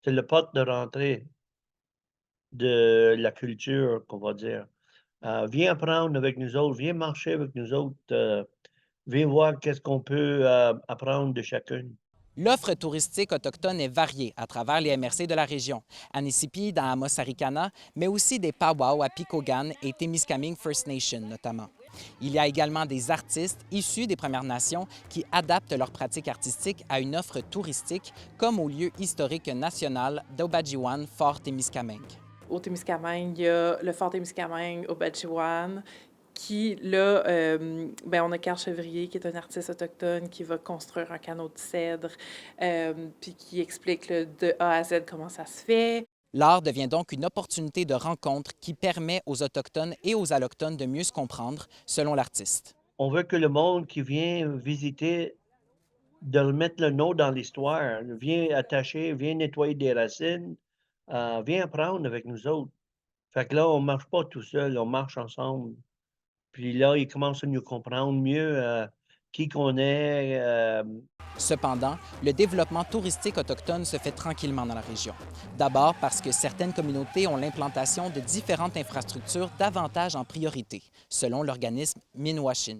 c'est le porte de rentrée de la culture, qu'on va dire. Viens apprendre avec nous autres, viens marcher avec nous autres, viens voir qu'est-ce qu'on peut, apprendre de chacune. L'offre touristique autochtone est variée à travers les MRC de la région, Anisipi dans Amos-Arikana, mais aussi des powwows à Picogan et Témiscamingue First Nation notamment. Il y a également des artistes issus des Premières Nations qui adaptent leurs pratiques artistiques à une offre touristique, comme au lieu historique national d'Obadjiwan, Fort Témiscamingue. Au Témiscamingue, il y a le Fort Témiscamingue, au Batchiwan, qui, là, ben, on a Carl Chevrier, qui est un artiste autochtone, qui va construire un canot de cèdre, puis qui explique là, de A à Z comment ça se fait. L'art devient donc une opportunité de rencontre qui permet aux Autochtones et aux Allochtones de mieux se comprendre, selon l'artiste. On veut que le monde qui vient visiter, de remettre le nom dans l'histoire. Viens attacher, viens nettoyer des racines, viens apprendre avec nous autres. Fait que là, on marche pas tout seul, on marche ensemble. Puis là, ils commencent à nous comprendre mieux, qui qu'on est, Cependant, le développement touristique autochtone se fait tranquillement dans la région. D'abord parce que certaines communautés ont l'implantation de différentes infrastructures davantage en priorité, selon l'organisme Minwashin.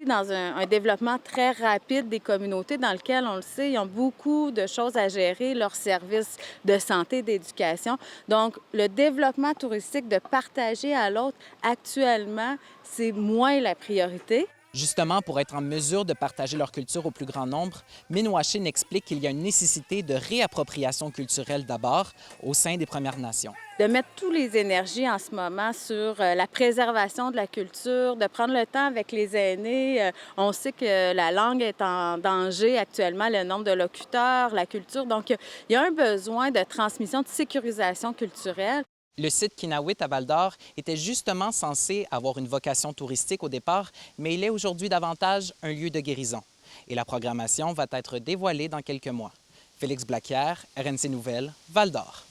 Dans un développement très rapide des communautés dans lequel, on le sait, ils ont beaucoup de choses à gérer, leurs services de santé, d'éducation. Donc, le développement touristique de partager à l'autre, actuellement, c'est moins la priorité. Justement, pour être en mesure de partager leur culture au plus grand nombre, Minwashin explique qu'il y a une nécessité de réappropriation culturelle d'abord au sein des Premières Nations. De mettre toutes les énergies en ce moment sur la préservation de la culture, de prendre le temps avec les aînés. On sait que la langue est en danger actuellement, le nombre de locuteurs, la culture. Donc, il y a un besoin de transmission, de sécurisation culturelle. Le site Kinawit à Val-d'Or était justement censé avoir une vocation touristique au départ, mais il est aujourd'hui davantage un lieu de guérison. Et la programmation va être dévoilée dans quelques mois. Félix Blaquière, RNC Nouvelles, Val-d'Or.